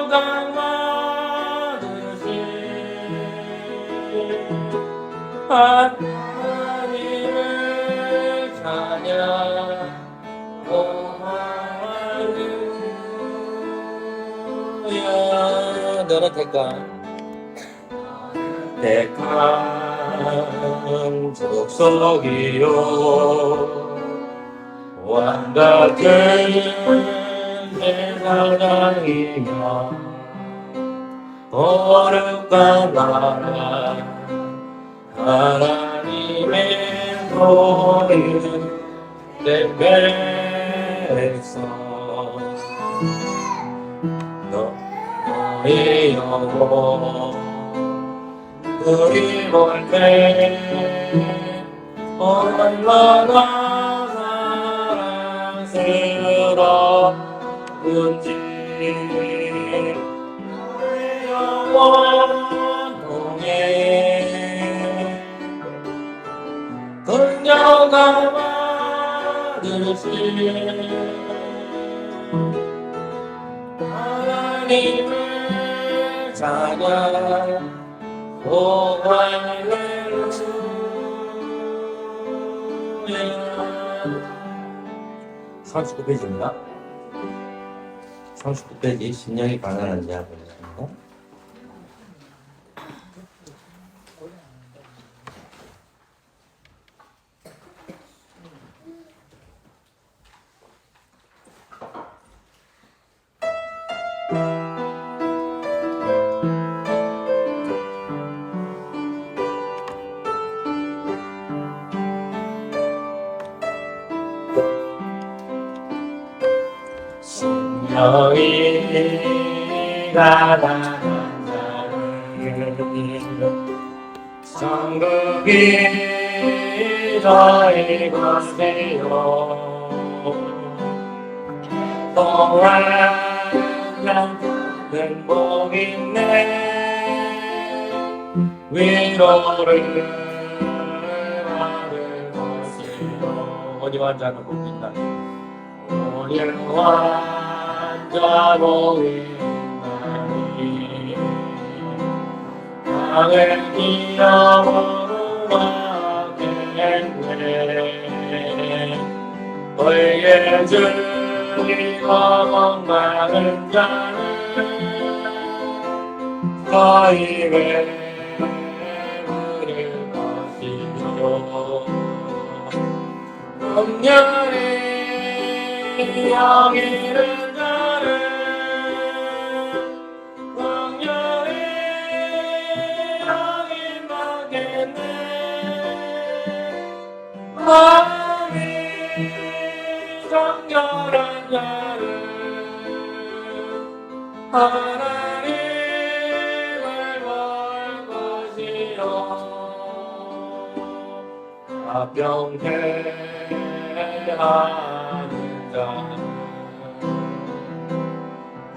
강하듯이 하나님을 찬양하고 할렐루야. 너는 택한 족속이요 왕같은 내 사랑이며 거룩한 나라 하나님의 소리를 내 백성 너의 영혼 그리 볼 때 얼마나 사랑스러운지 너의 영혼 통해 긍휼과 받으시 하나님을 찬양 오 할렐루야. 39페이지입니다. 39페이지 심령이 가난한 자입니다. 심령이 가난한 자를 천국이 저희 것이요 동안은 복 있네 위로를 받을 것이요 어디 환자는 복 있다 오늘 환자로 인하니 땅을 기어오르 하겠네 너희의 즐기고 목마른 자는 너희 배부를 것이요 긍휼히 여기는 자를 긍휼히 여김받겠네 마음이 정결한 자를 하나님을 볼 것이요 화평케하는 자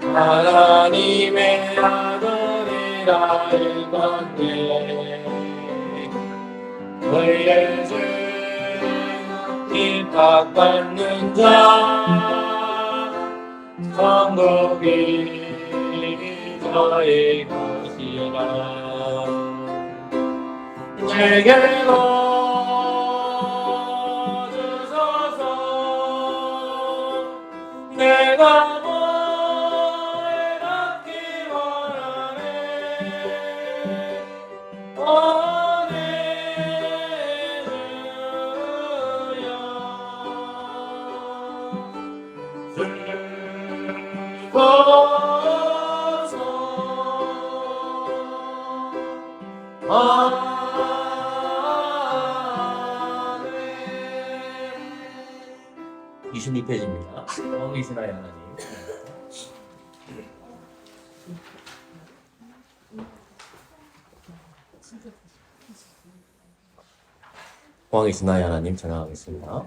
하나님의 아들이라 일컫네 너희의 주 핍박받는 자 천국이 저희 것이라 내게로 내가 뭘 받기 원하네 할렐루야 즐거워서 아멘 26페이지입니다. 왕이시나요 하나님 왕이시나요 하나님 찬양하겠습니다.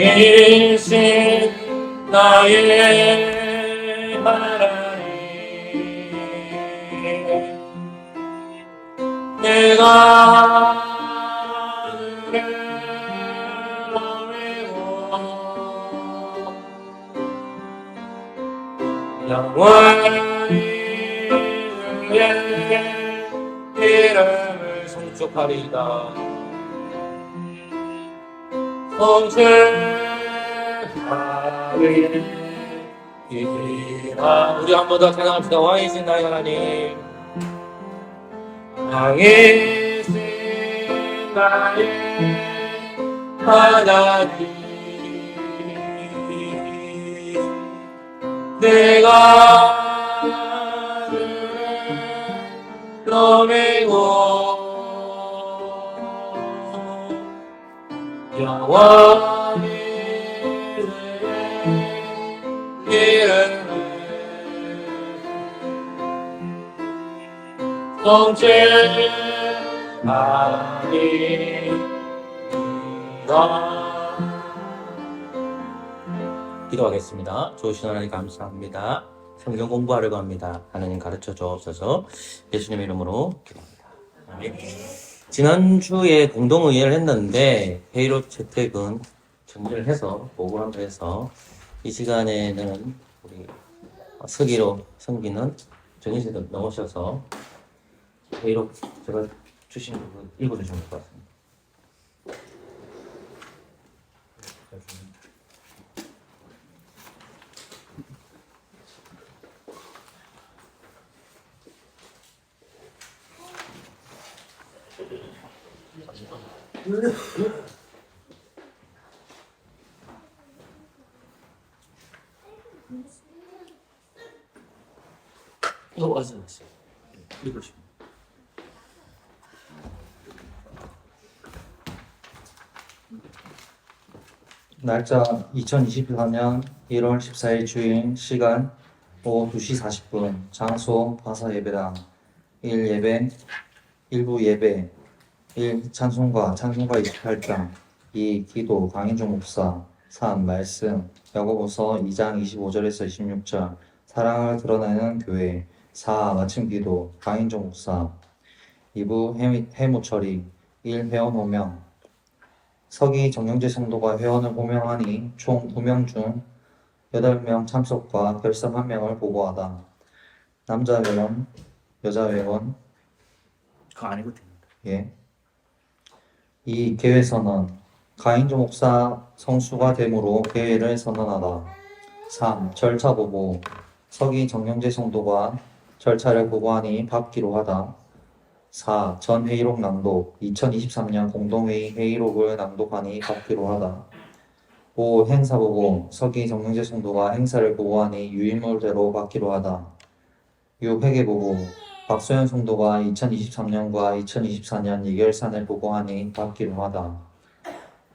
왕이신 나의 하나님 내가 영원히 주의 이름을 송축하리이다. 송축하리이다. 우리 한 번 더 찬양합시다. 왕이신 나의 하나님, 왕이신 나의 하나님, 내가 너의고 영원히 주의 이름을 송축하리이다. 기도하겠습니다. 좋으신 하나님 감사합니다. 성경 공부하려고 합니다. 하나님 가르쳐 주옵소서. 예수님 이름으로 기도합니다. 아멘. 지난주에 공동의회를 했는데 회의록 채택은 정리를 해서 보고를 해서 이 시간에는 우리 서기로 섬기는 정인씨도 나오셔서 회의록 제가 주신 부분 읽어주시면 될 것 같습니다. 왔어요. 읽으시면. 날짜 2024년 1월 14일 주일, 시간 오후 2시 40분, 장소 바사 예배당, 1 예배, 1부 예배, 1 찬송가 28장, 2 기도 강인종 목사, 3 말씀 야고보서 2장 25절에서 26절, 사랑을 드러내는 교회, 4 마침 기도 강인종 목사, 2부 회무 처리, 1 회원 호명, 서기 정영재 성도가 회원을 호명하니 총 9명 중 8명 참석과 결석 1명을 보고하다. 남자 회원, 여자 회원, 그거 아니고 됩니다. 예. 2 계회 선언, 강인종 목사 성수가 되므로 계회를 선언하다. 3 절차 보고, 서기 정영재 성도가 절차를 보고하니 받기로 하다. 4. 전 회의록 낭독, 2023년 공동회의 회의록을 낭독하니 받기로 하다. 5. 행사 보고, 서기 정영재 성도가 행사를 보고하니 유인물대로 받기로 하다. 6. 회계 보고, 박소연 성도가 2023년과 2024년 예결산을 보고하니 받기로 하다.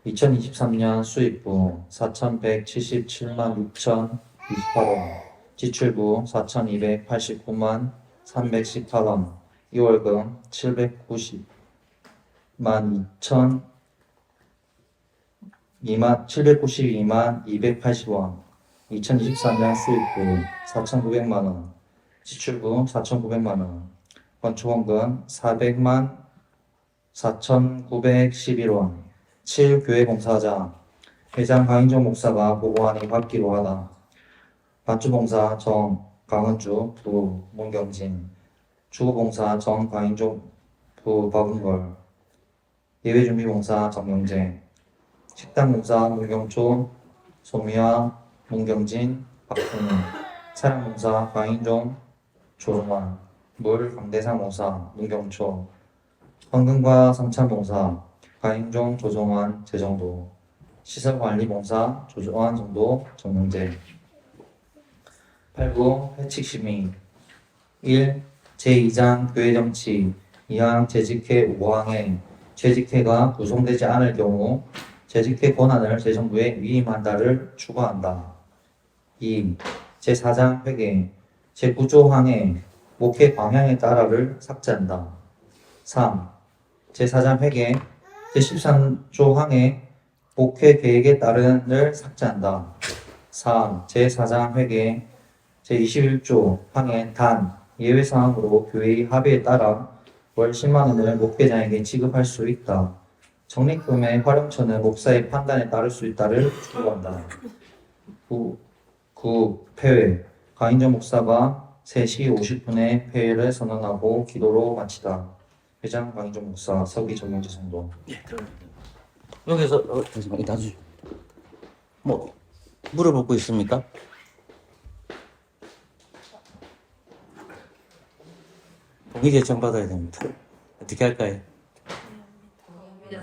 2023년 수입부 4,177만 6,028원, 지출부 4,289만 318원, 2월금 792만 280원, 2024년 수입부 4,900만원, 지출부 4,900만원, 건축원금 400만 4,911원, 7 교회봉사자, 회장 강인종 목사가 보고하니 받기로 하다. 반주봉사 정 강은주 부 문경진, 주거봉사 정 강인종 부 박은걸, 예외준비봉사 정영재, 식당봉사 문경초 소미화 문경진 박승우, 차량봉사 강인종 조롱환, 물 강대상 봉사 문경초, 헌금과 성찬봉사 강인종 조정환 재정도, 시설관리봉사 조정환 정도 정영재. 8부 회칙심의 1. 제2장 교회정치 2항 재직회 5항에 재직회가 구성되지 않을 경우 재직회 권한을 재정부에 위임한다를 추가한다. 2. 제4장 회계 제9조항에 목회 방향에 따라를 삭제한다. 3. 제4장 회계 제13조항에 목회 계획에 따른을 삭제한다. 4. 제4장 회계 제21조 항에 단 예외사항으로 교회의 합의에 따라 월 10만 원을 목회장에게 지급할 수 있다. 적립금의 활용처는 목사의 판단에 따를 수 있다를 주구한다. 9. 폐회. 강인정 목사가 3시 50분에 폐회를 선언하고 기도로 마치다. 회장 강인정 목사, 서기 정영재 성도. 여기서 잠시만 나주 뭐 물어볼 거 있습니까? 동의 제청 받아야 됩니다. 어떻게 할까요?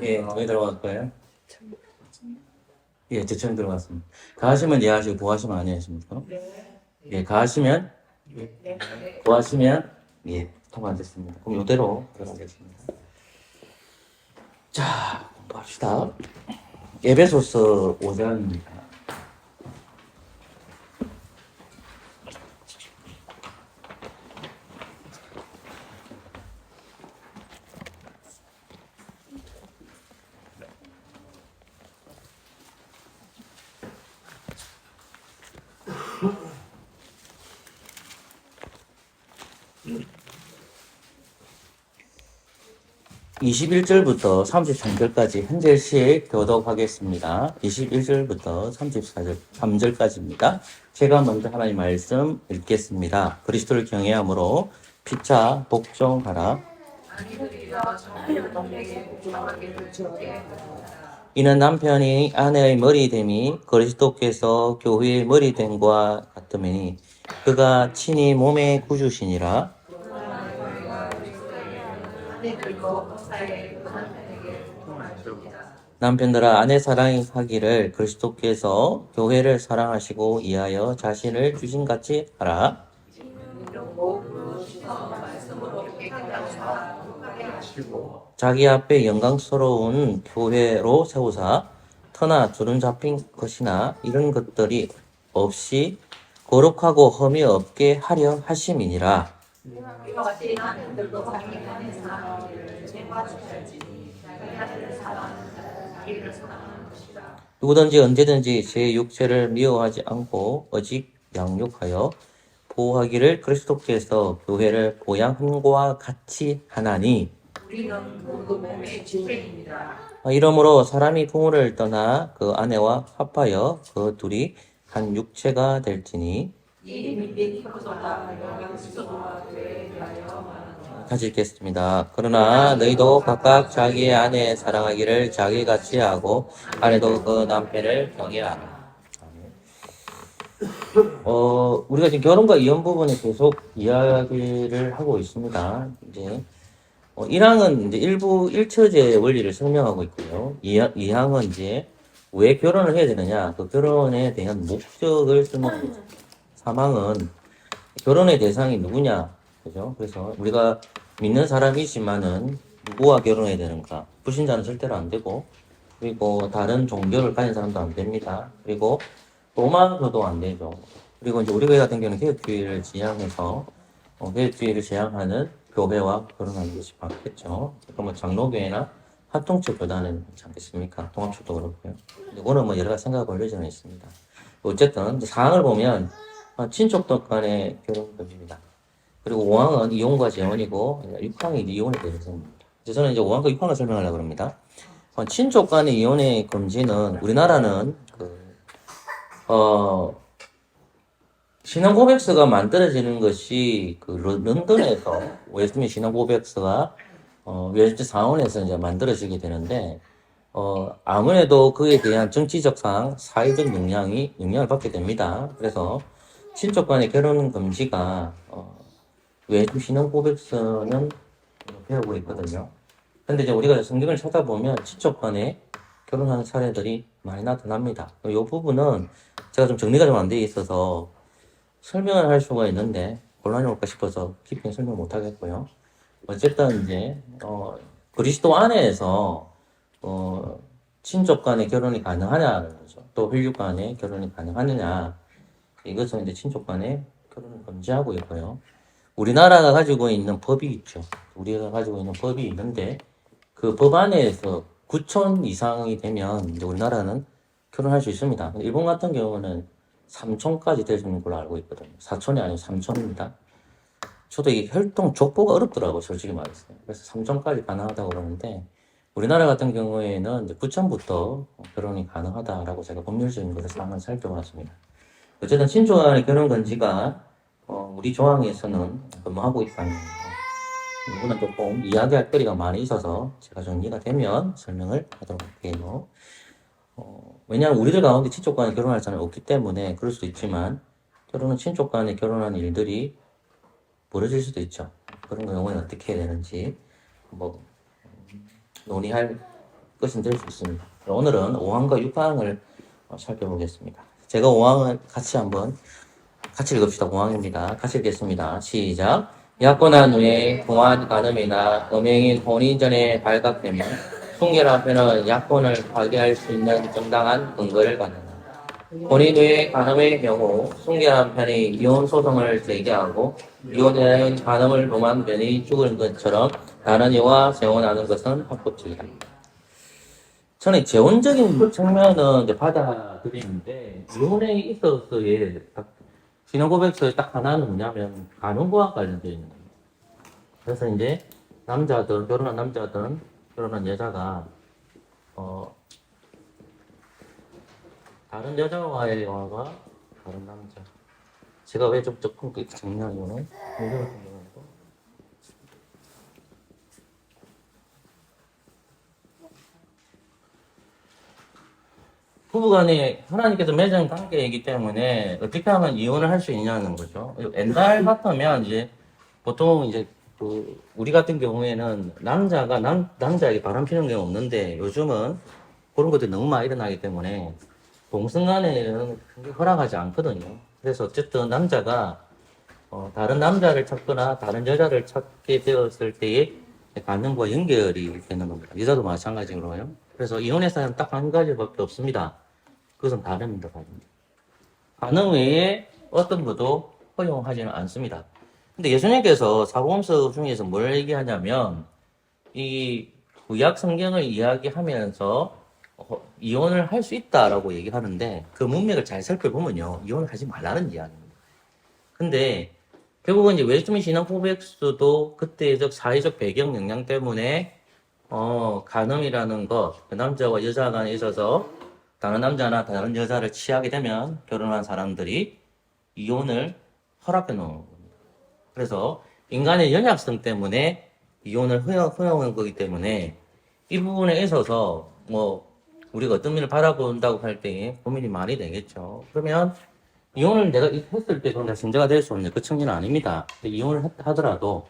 예, 동의 들어갈까요? 예, 제청 들어갔습니다. 가하시면 예 하시고 고하시면 아니 하십니까? 예, 가하시면 고하시면 예, 통과됐습니다. 그럼 이대로 들어가겠습니다. 자, 공부합시다. 에베소서 5장입니다. (21절부터) (33절까지) 한 절씩 교독하겠습니다. (21절부터) (34절까지입니다) 제가 먼저 하나님 말씀 읽겠습니다. 그리스도를 경외함으로 피차 복종하라. 이는 남편이 아내의 머리됨이 그리스도께서 교회의 머리됨과 같으매니 그가 친히 몸의 구주시니라. 남편들아 아내 사랑하기를 그리스도께서 교회를 사랑하시고 이하여 자신을 주신같이 하라. 자기 앞에 영광스러운 교회로 세우사 터나 주름 잡힌 것이나 이런 것들이 없이 거룩하고 흠이 없게 하려 하심이니라. 누구든지 언제든지 제 육체를 미워하지 않고 오직 양육하여 보호하기를 그리스도께서 교회를 보양함과 같이 하나니 이러므로 사람이 부모를 떠나 그 아내와 합하여 그 둘이 한 육체가 될지니. 같이 읽겠습니다. 그러나 너희도 각각 자기의 아내 사랑하기를 자기같이 하고 아내도 그 남편을 경외하라. 우리가 지금 결혼과 이혼 부분에 계속 이야기를 하고 있습니다. 이제 1항은 이제 일부 일처제 원리를 설명하고 있고요. 2항은 이제 왜 결혼을 해야 되느냐, 그 결혼에 대한 목적을 설명하고 있습니다. 3항은 결혼의 대상이 누구냐, 그죠? 그래서 우리가 믿는 사람이지만은 누구와 결혼해야 되는가? 불신자는 절대로 안 되고, 그리고 다른 종교를 가진 사람도 안 됩니다. 그리고 로마교도 안 되죠. 그리고 이제 우리 교회 같은 경우는 개혁주의를 지향해서 개혁주의를 지향하는 교회와 결혼하는 것이 맞겠죠. 그러면 장로교회나 합동체 교단은 있지 않겠습니까? 동합초도 그렇고요. 이거는 뭐 여러 가지 생각을 올려져 있습니다. 어쨌든 사항을 보면 친족들 간의 결혼 금지입니다. 그리고 5항은 이혼과 재혼이고 6항이 이혼에 대해서입니다. 저는 이제 5항과 6항을 설명하려고 합니다. 친족 간의 이혼의 금지는 우리나라는 신앙고백서가 만들어지는 것이 런던에서 웨스트민 신앙고백서가 웨스트 사원에서 이제 만들어지게 되는데 아무래도 그에 대한 정치적상 사회적 영향을 받게 됩니다. 그래서 친족 간의 결혼 금지가 웨스트 신앙고백서는 배우고 있거든요. 근데 이제 우리가 성경을 찾아보면 친족 간에 결혼하는 사례들이 많이 나타납니다. 이 부분은 제가 좀 정리가 좀 안 돼 있어서 설명을 할 수가 있는데 곤란이 올까 싶어서 깊이 설명 못 하겠고요. 어쨌든 이제 그리스도 안에서 친족 간의 결혼이 가능하냐는 거죠. 또 혈육 간의 결혼이 가능하느냐, 이것은 이제 친족 간의 결혼을 금지하고 있고요. 우리나라가 가지고 있는 법이 있죠. 우리가 가지고 있는 법이 있는데 그 법 안에서 9촌 이상이 되면 이제 우리나라는 결혼할 수 있습니다. 일본 같은 경우는 3촌까지 될 수 있는 걸로 알고 있거든요. 4촌이 아니고 3촌입니다. 저도 이 혈통 족보가 어렵더라고요, 솔직히 말했어요. 그래서 3점까지 가능하다고 그러는데, 우리나라 같은 경우에는 이제 9점부터 결혼이 가능하다라고 제가 법률적인 것을 한번 살펴봤습니다. 어쨌든 친족 간의 결혼 건지가 우리 조항에서는 근무하고 있다는 거. 이거는 조금 이야기할 거리가 많이 있어서 제가 정리가 되면 설명을 하도록 할게요. 왜냐하면 우리들 가운데 친족 간에 결혼할 사람이 없기 때문에 그럴 수도 있지만, 때로는 친족 간에 결혼하는 일들이 벌어질 수도 있죠. 그런 경우에는 어떻게 해야 되는지 뭐 논의할 것은 될 수 있습니다. 오늘은 5항과 6항을 살펴보겠습니다. 제가 5항을 같이 읽읍시다. 5항입니다. 같이 읽겠습니다. 시작. 약혼한 후에 동안 간음이나 음행인 혼인 전에 발각되면 순결한편은 약혼을 파기할 수 있는 정당한 근거를 갖는다. 혼인 후에 간음의 경우 순결한 편이 이혼 소송을 제기하고 이혼자는 간음을 범한 편이 죽은 것처럼 다른 이와 재혼하는 것은 합법적이다. 저는 재혼적인 측면은 이제 받아들이는데 이혼에 있어서의 신혼고백서에 딱 하나는 뭐냐면 간음과 관련되어 있는 거예요. 그래서 이제 결혼한 남자든 결혼한 여자가 다른 여자와의 영화가 다른 남자. 제가 왜 좀 조금 정리한 이유는 이거 같은 경우에도 부부간에 하나님께서 맺은 관계이기 때문에 어떻게 하면 이혼을 할 수 있냐는 거죠. 옛날 같으면 이제 보통 이제 우리 같은 경우에는 남자가 남자에게 바람 피는 경우 없는데 요즘은 그런 것들이 너무 많이 일어나기 때문에 동성간에는 크게 허락하지 않거든요. 그래서 어쨌든 남자가 다른 남자를 찾거나 다른 여자를 찾게 되었을 때에 간음과 연결이 되는 겁니다. 여자도 마찬가지로요. 그래서 이혼의 사유는 딱 한 가지밖에 없습니다. 그것은 간음입니다. 간음 외에 어떤 것도 허용하지는 않습니다. 근데 예수님께서 사복음서 중에서 뭘 얘기하냐면 이 구약 성경을 이야기하면서 이혼을 할 수 있다라고 얘기하는데 그 문맥을 잘 살펴보면요. 이혼을 하지 말라는 이야기입니다. 근데 결국은 이제 외주민 신앙 고백수도 그때적 사회적 배경 영향 때문에 간음이라는 것, 그 남자와 여자 간에 있어서 다른 남자나 다른 여자를 취하게 되면 결혼한 사람들이 이혼을 허락해 놓은 겁니다. 그래서 인간의 연약성 때문에 이혼을 허용한 거기 때문에 이 부분에 있어서 우리가 어떤 면을 바라본다고 할 때에 고민이 많이 되겠죠. 그러면 이혼을 내가 했을 때 그건 다 신자가 될 수 없는 그 청년은 아닙니다. 이혼을 하더라도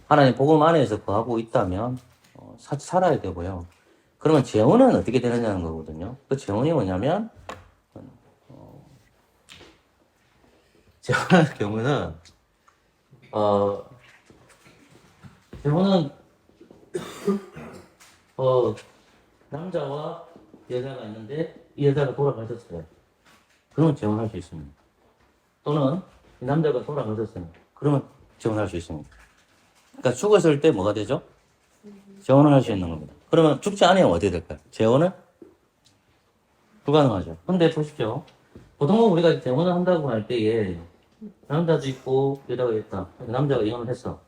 하나님 복음 안에서 거하고 있다면 살아야 되고요. 그러면 재혼은 어떻게 되느냐는 거거든요. 그 재혼이 뭐냐면 재혼할 경우는 재혼은 남자와 여자가 있는데 이 여자가 돌아가셨어요. 그러면 재혼할 수 있습니다. 또는 이 남자가 돌아가셨어요. 그러면 재혼할 수 있습니다. 그러니까 죽었을 때 뭐가 되죠? 재혼을 할 수 있는 겁니다. 그러면 죽지 않으면 어떻게 될까요? 재혼은 불가능하죠. 근데 보십시오. 보통은 우리가 재혼을 한다고 할 때에 남자도 있고 여자가 있다. 남자가 이혼을 했어.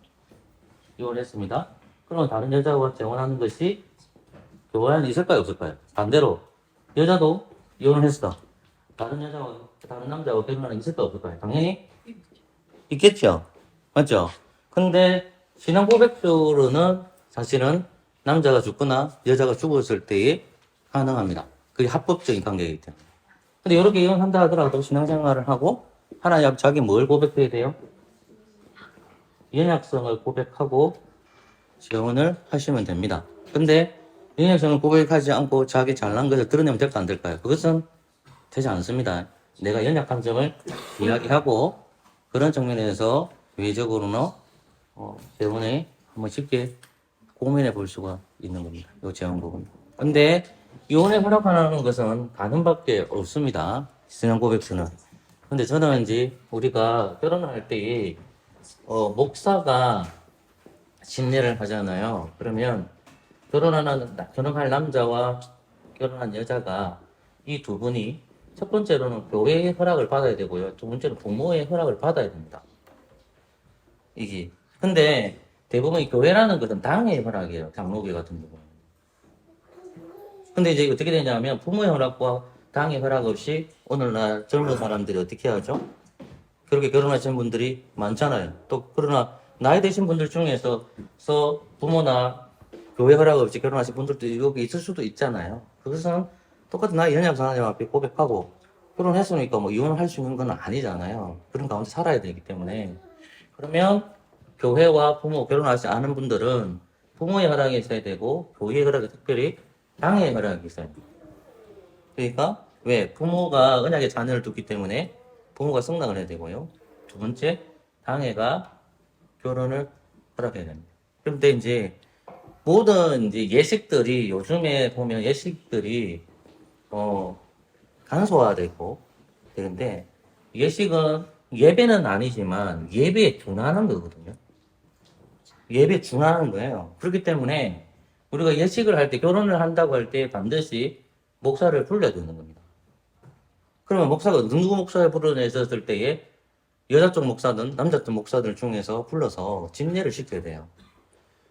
이혼을 했습니다. 그러면 다른 여자와 재혼하는 것이 교환이 있을까요? 없을까요? 반대로 여자도 이혼을 했어. 다른 남자와 결혼하는 게 있을까요? 없을까요? 당연히 있겠죠. 맞죠? 근데 신앙 고백적으로는 사실은 남자가 죽거나 여자가 죽었을 때에 가능합니다. 그게 합법적인 관계이기 때문에. 근데 이렇게 이혼한다 하더라도 신앙생활을 하고 하나님 앞에 자기 뭘 고백해야 돼요? 연약성을 고백하고 재혼을 하시면 됩니다. 근데 연약성을 고백하지 않고 자기 잘난 것을 드러내면 될까 안 될까요? 그것은 되지 않습니다. 내가 연약한 점을 이야기하고 그런 측면에서 외적으로는 재혼에 한번 쉽게 고민해 볼 수가 있는 겁니다. 이 재혼 부분. 근데 이혼에 허락하는 것은 가능밖에 없습니다. 신앙 고백서는. 근데 저는 이제 우리가 결혼할 때 목사가 침례를 하잖아요. 그러면 결혼할 남자와 결혼한 여자가 이 두 분이 첫 번째로는 교회의 허락을 받아야 되고요. 두 번째로 부모의 허락을 받아야 됩니다. 이게. 근데 대부분 이 교회라는 것은 당의 허락이에요. 장로교 같은 경우는. 근데 이제 어떻게 되냐면 부모의 허락과 당의 허락 없이 오늘날 젊은 사람들이 어떻게 하죠? 그렇게 결혼하신 분들이 많잖아요. 또 그러나 나이 드신 분들 중에서 부모나 교회 허락 없이 결혼하신 분들도 여기 있을 수도 있잖아요. 그것은 똑같은 나이 연약 사람 앞에 고백하고 결혼했으니까 뭐 이혼할 수 있는 건 아니잖아요. 그런 가운데 살아야 되기 때문에. 그러면 교회와 부모 결혼하지 않은 분들은 부모의 허락이 있어야 되고 교회의 허락이 특별히 당의 허락이 있어야 돼요. 그러니까 왜? 부모가 언약의 자녀를 두기 때문에 부모가 승낙을 해야 되고요. 두 번째, 당회가 결혼을 허락해야 됩니다. 그런데 이제 모든 이제 예식들이 요즘에 보면 예식들이 간소화되고 되는데 예식은 예배는 아니지만 예배에 준하는 거거든요. 예배에 준하는 거예요. 그렇기 때문에 우리가 예식을 할 때 결혼을 한다고 할 때 반드시 목사를 불러야 되는 겁니다. 그러면 목사가 누구 목사를 불러냈었을 때에 여자 쪽 목사든 남자 쪽 목사들 중에서 불러서 집례를 시켜야 돼요.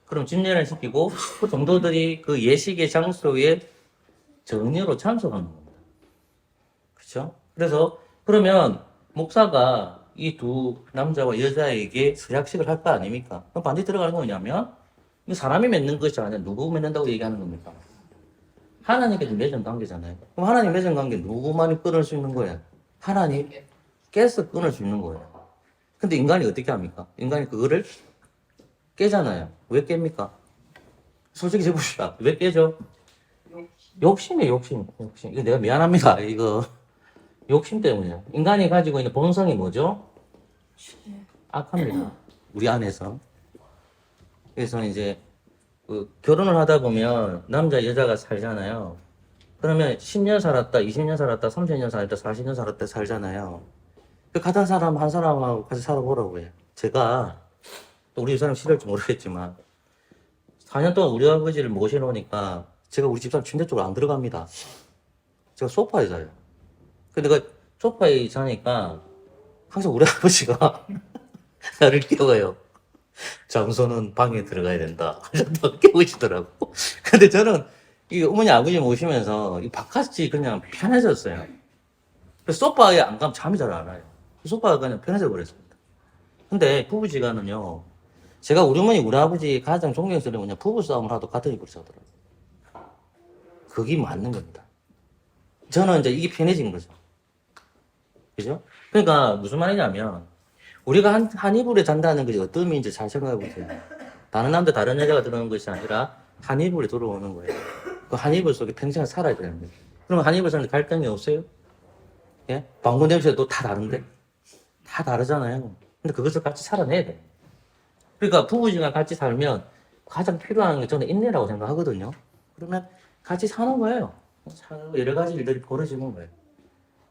그럼 집례를 시키고 그 정도들이 그 예식의 장소에 정례로 참석하는 겁니다. 그렇죠? 그래서 그러면 목사가 이 두 남자와 여자에게 서약식을 할 거 아닙니까? 그럼 반드시 들어가는 거 뭐냐면 사람이 맺는 것이 아니라 누구 맺는다고 얘기하는 겁니까? 하나님께 맺은 관계잖아요. 그럼 하나님 맺은 관계 누구만이 끊을 수 있는 거예요? 하나님 깨서 끊을 수 있는 거예요. 근데 인간이 어떻게 합니까? 인간이 그거를 깨잖아요. 왜 깹니까? 솔직히 해봅시다. 왜 깨죠? 욕심이에요, 욕심. 이거 내가 미안합니다. 이거 욕심 때문이에요. 인간이 가지고 있는 본성이 뭐죠? 악합니다. 우리 안에서. 그래서 이제 결혼을 하다 보면 남자 여자가 살잖아요. 그러면 10년 살았다, 20년 살았다, 30년 살았다, 40년 살았다 살잖아요. 그 같은 사람 한 사람하고 같이 살아보라고 해요. 제가 또 우리 사람 싫을지 모르겠지만 4년 동안 우리 아버지를 모셔놓으니까 제가 우리 집사람 침대 쪽으로 안 들어갑니다. 제가 소파에 자요. 근데 내가 소파에 자니까 항상 우리 아버지가 나를 깨워요. 장소는 방에 들어가야 된다. 그래서 깨우시더라고. 근데 저는 이 어머니 아버지 모시면서 이 바깥이 그냥 편해졌어요. 그래서 소파에 안 가면 잠이 잘 안 와요. 소파가 그냥 편해져 버렸습니다. 근데 부부지간은요, 제가 우리 어머니, 우리 아버지 가장 존경스러운 뭐냐, 부부싸움을 하도 같은 입으로 싸우더라고요. 그게 맞는 겁니다. 저는 이제 이게 편해진 거죠. 그죠? 그러니까 무슨 말이냐면, 우리가 한 이불에 잔다는 것이 어떤 의미인지 잘 생각해 보세요. 다른 남자, 다른 여자가 들어오는 것이 아니라 한 이불에 들어오는 거예요. 그 한 이불 속에 평생을 살아야 되는 거예요. 그러면 한 이불 사는데 갈등이 없어요? 예? 방구 냄새도 다 다른데? 다 다르잖아요. 근데 그것을 같이 살아내야 돼요. 그러니까 부부지간 같이 살면 가장 필요한 게 저는 인내라고 생각하거든요. 그러면 같이 사는 거예요. 여러 가지 일들이 벌어지는 거예요.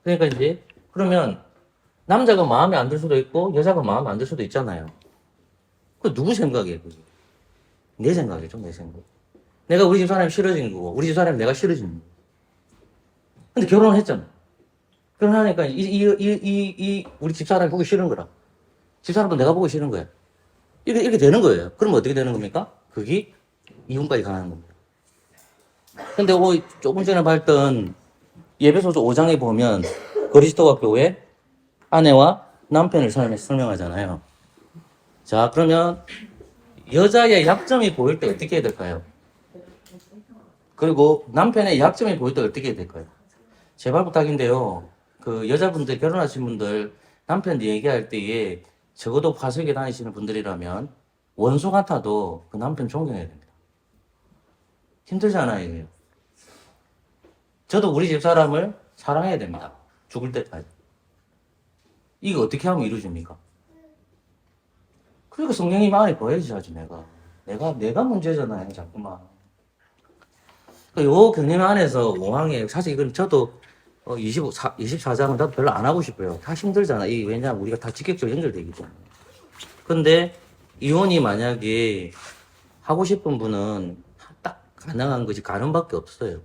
그러니까 이제, 그러면 남자가 마음에 안 들 수도 있고 여자가 마음에 안 들 수도 있잖아요. 그 누구 생각이에요, 그게? 내 생각이죠, 내 생각. 내가 우리 집 사람이 싫어진 거고 우리 집 사람이 내가 싫어진 거고. 근데 결혼을 했잖아. 결혼하니까 우리 집 사람이 보기 싫은 거라. 집 사람도 내가 보기 싫은 거야. 이렇게 되는 거예요. 그러면 어떻게 되는 겁니까? 그게 이혼까지 가는 겁니다. 근데 조금 전에 봤던 예배소서 5장에 보면 그리스도와 교회 아내와 남편을 설명하잖아요. 자, 그러면 여자의 약점이 보일 때 어떻게 해야 될까요? 그리고 남편의 약점이 보일 때 어떻게 해야 될까요? 제발 부탁인데요. 그 여자분들, 결혼하신 분들, 남편 얘기할 때에 적어도 화석에 다니시는 분들이라면 원수 같아도 그 남편 존경해야 됩니다. 힘들잖아요, 이게. 저도 우리 집 사람을 사랑해야 됩니다. 죽을 때까지. 이거 어떻게 하면 이루어집니까? 그러니까 성령이 마음에 보여줘야지, 내가 문제잖아요, 자꾸만. 요 경륜 안에서 5항에, 사실 이건 저도 24장은 나도 별로 안 하고 싶어요. 다 힘들잖아. 왜냐면 우리가 다 직격적으로 연결되기 때문에. 근데 이혼이 만약에 하고 싶은 분은 딱 가능한 것이 가능밖에 없어요.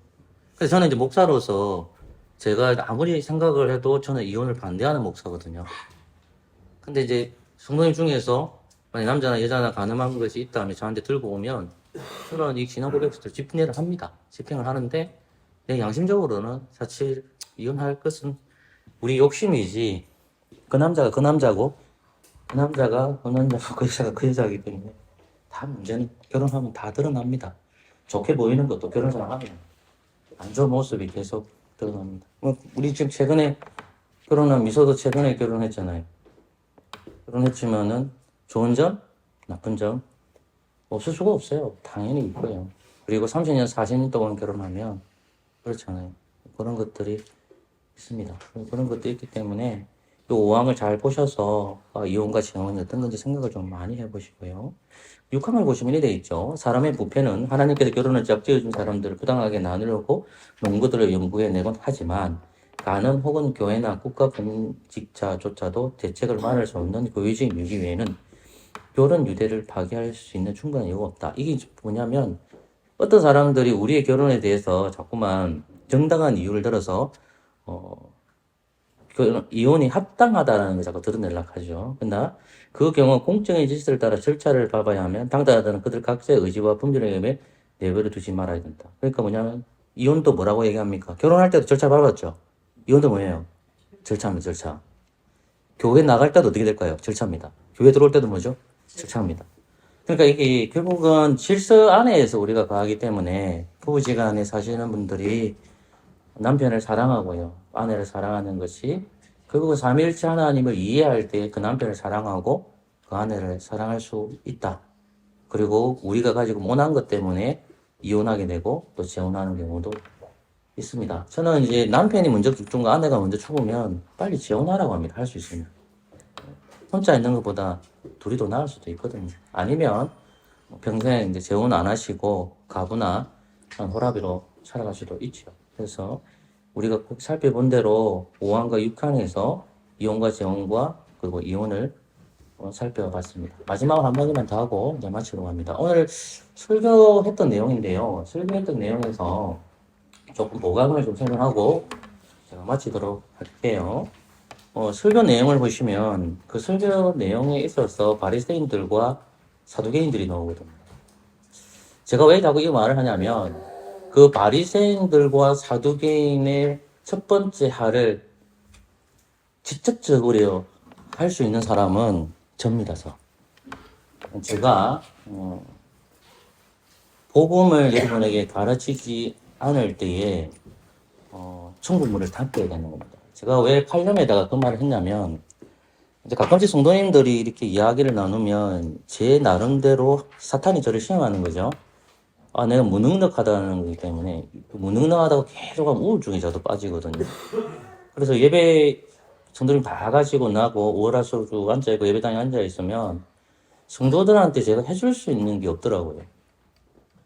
그래서 저는 이제 목사로서 제가 아무리 생각을 해도 저는 이혼을 반대하는 목사거든요. 근데 이제 성도님 중에서 만약 남자나 여자나 가늠한 것이 있다면 저한테 들고 오면 저는 이 지난 고백수들 집행을 합니다. 집행을 하는데 내 양심적으로는 사실 이혼할 것은 우리 욕심이지 그 남자가 그 남자고 그 남자가 그 남자고 그 여자가 그 여자이기 때문에 다 문제는 결혼하면 다 드러납니다. 좋게 보이는 것도 결혼 생활하면 안 좋은 모습이 계속 드러납니다. 우리 지금 최근에 결혼한 미소도 최근에 결혼했잖아요. 결혼했지만은 좋은 점, 나쁜 점 없을 수가 없어요. 당연히 있고요. 그리고 30년, 40년 동안 결혼하면 그렇잖아요. 그런 것들이 있습니다. 그런 것도 있기 때문에 이 5항을 잘 보셔서 이혼과 재혼이 어떤 건지 생각을 좀 많이 해보시고요. 6항을 보시면 이래 있죠. 사람의 부패는 하나님께서 결혼을 짝지어준 사람들을 부당하게 나누려고 농구들을 연구해내곤 하지만 가늠 혹은 교회나 국가 공직자조차도 대책을 말할 수 없는 고유주의 유기 외에는 결혼 유대를 파괴할 수 있는 충분한 이유가 없다. 이게 뭐냐면 어떤 사람들이 우리의 결혼에 대해서 자꾸만 정당한 이유를 들어서 이혼이 합당하다는 걸 자꾸 드러내려고 하죠. 그러나 그 경우 공정의 질서를 따라 절차를 밟아야 하면 당사자들은 그들 각자의 의지와 품질에 의해 내버려 두지 말아야 된다. 그러니까 뭐냐면 이혼도 뭐라고 얘기합니까? 결혼할 때도 절차 밟았죠. 이혼도 뭐예요? 절차입니다. 절차. 교회 나갈 때도 어떻게 될까요? 절차입니다. 교회 들어올 때도 뭐죠? 절차입니다. 그러니까 이게 결국은 질서 안에서 우리가 가기 때문에 부부지간에 사시는 분들이 남편을 사랑하고요. 아내를 사랑하는 것이 결국은 삼위일체 하나님을 이해할 때 그 남편을 사랑하고 그 아내를 사랑할 수 있다. 그리고 우리가 가지고 못한 것 때문에 이혼하게 되고 또 재혼하는 경우도 있습니다. 저는 이제 남편이 먼저 죽든가 아내가 먼저 죽으면 빨리 재혼하라고 합니다. 할 수 있으면. 혼자 있는 것보다 둘이 더 나을 수도 있거든요. 아니면 평생 이제 재혼 안 하시고 가부나 호라비로 살아갈 수도 있죠. 그래서 우리가 꼭 살펴본 대로 5항과 6항에서 이혼과 재혼과 그리고 이혼을 살펴봤습니다. 마지막으로 한 마디만 더 하고 이제 마치도록 합니다. 오늘 설교했던 내용인데요. 설교했던 내용에서 조금 보강을 좀 설명하고 제가 마치도록 할게요. 설교 내용을 보시면 그 설교 내용에 있어서 바리새인들과 사두개인들이 나오거든요. 제가 왜 자꾸 이 말을 하냐면 그 바리새인들과 사두개인의 첫 번째 할을 직접적으로 할 수 있는 사람은 접니다. 제가 복음을 여러분에게 가르치지 않을 때에 천국문을 닫게 되는 겁니다. 제가 왜 칼럼에다가 그 말을 했냐면 이제 가끔씩 성도님들이 이렇게 이야기를 나누면 제 나름대로 사탄이 저를 시험하는 거죠. 내가 무능력하다는 거기 때문에 무능력하다고 계속 하면 우울증에 저도 빠지거든요. 그래서 예배 성도님 다 가지고 나고 오라소주 앉아있고 예배당에 앉아있으면 성도들한테 제가 해줄 수 있는 게 없더라고요.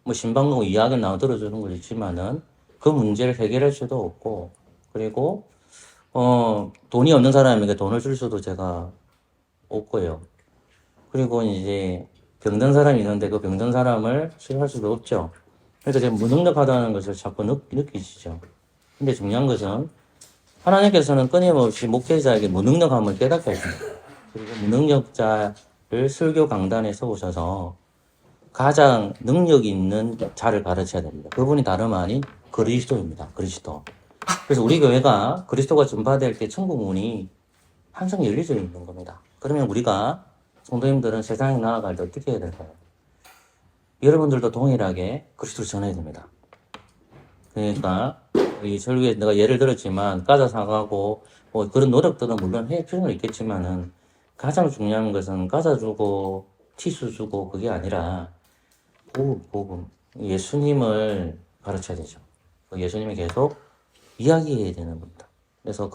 뭐 신방공 이야기를 나눠 들어주는 거 있지만은 그 문제를 해결할 수도 없고 그리고 돈이 없는 사람에게 돈을 줄 수도 제가 없고요. 그리고 이제 병든 사람이 있는데 그 병든 사람을 치료할 수도 없죠. 그래서 제가 무능력하다는 것을 자꾸 느끼시죠. 근데 중요한 것은 하나님께서는 끊임없이 목회자에게 무능력함을 깨닫게 하십니다. 그리고 무능력자를 설교 강단에 세우셔서 가장 능력 있는 자를 가르쳐야 됩니다. 그분이 다름 아닌 그리스도입니다. 그리스도. 그래서 우리 교회가 그리스도가 전파될 때 천국 문이 항상 열려져 있는 겁니다. 그러면 우리가 성도님들은 세상에 나아갈 때 어떻게 해야 될까요? 여러분들도 동일하게 그리스도를 전해야 됩니다. 그러니까 이 설교에 내가 예를 들었지만 가자 사가고 뭐 그런 노력들은 물론 할 필요는 있겠지만은 가장 중요한 것은 가자 주고 티수 주고 그게 아니라 복음 예수님을 가르쳐야 되죠. 예수님이 계속 이야기해야 되는 겁니다. 그래서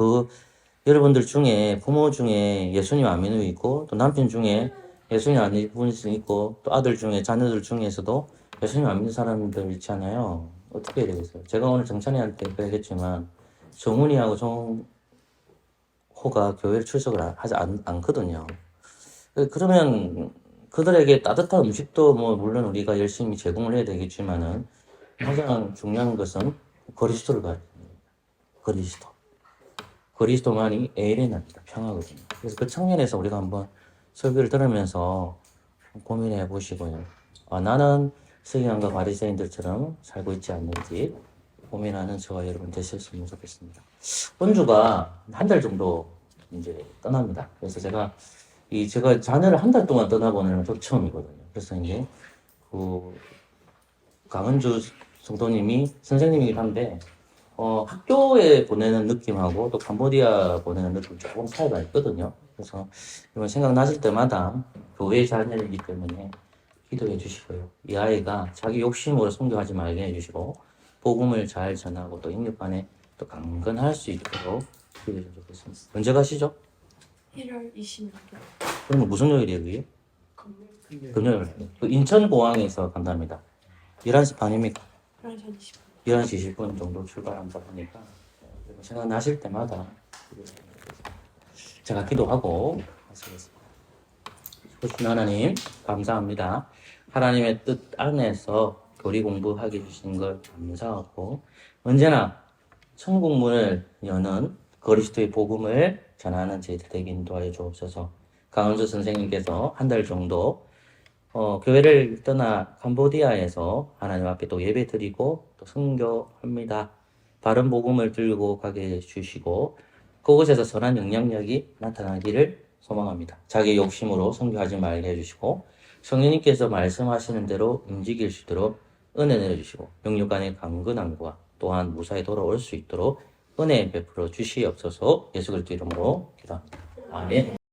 여러분들 중에 부모 중에 예수님 안 믿는 분 있고 또 남편 중에 예수님 안 믿는 분 있고 또 아들 중에 자녀들 중에서도 예수님 안 믿는 사람들 있잖아요. 어떻게 해야 되겠어요? 제가 오늘 정찬이한테 그랬겠지만 정훈이하고 정호가 교회를 출석을 하지 않거든요. 그러면 그들에게 따뜻한 음식도 뭐 물론 우리가 열심히 제공을 해야 되겠지만은 가장 중요한 것은 그리스도를 가르칩니다. 그리스도만이 에레나입니다. 평화거든요. 그래서 그 측면에서 우리가 한번 설교를 들으면서 고민해 보시고요. 나는 서기관과 바리새인들처럼 살고 있지 않는지 고민하는 저와 여러분 되셨으면 좋겠습니다. 본주가 한 달 정도 이제 떠납니다. 그래서 제가 자녀를 한 달 동안 떠나보내는 건 처음이거든요. 그래서 이제 그 강은주 성도님이 선생님이긴 한데 학교에 보내는 느낌하고 또 캄보디아 보내는 느낌 조금 차이가 있거든요. 그래서 이번 생각나실 때마다 교회 자녀이기 때문에 기도해 주시고요. 이 아이가 자기 욕심으로 성교하지 말게 해주시고 복음을 잘 전하고 또 인육간에 또 강건할 수 있도록 기도해 주셨으면 좋겠습니다. 언제 가시죠? 1월 26일 그러면 무슨 요일이에요, 그게? 금요일 금요일. 그 인천공항에서 간답니다. 11시 반입니까? 11시 20분 11시 20분 정도 출발한다고 하니까 생각나실 때마다 제가 기도하고 하시겠습니다. 보신 하나님 감사합니다. 하나님의 뜻 안에서 교리 공부하게 해주신 걸 감사하고 언제나 천국 문을 여는 그리스도의 복음을 전하는 저희들 되게 인도하여 주옵소서. 강은주 선생님께서 한 달 정도 교회를 떠나 캄보디아에서 하나님 앞에 또 예배 드리고 또 선교합니다. 바른 복음을 들고 가게 해주시고 그곳에서 선한 영향력이 나타나기를 소망합니다. 자기 욕심으로 선교하지 말게 해주시고 성령님께서 말씀하시는 대로 움직일 수 있도록 은혜 내려주시고 영육간의 강건함과 또한 무사히 돌아올 수 있도록 은혜 베풀어 주시옵소서. 예수 그리스도 이름으로 기도합니다. 아멘.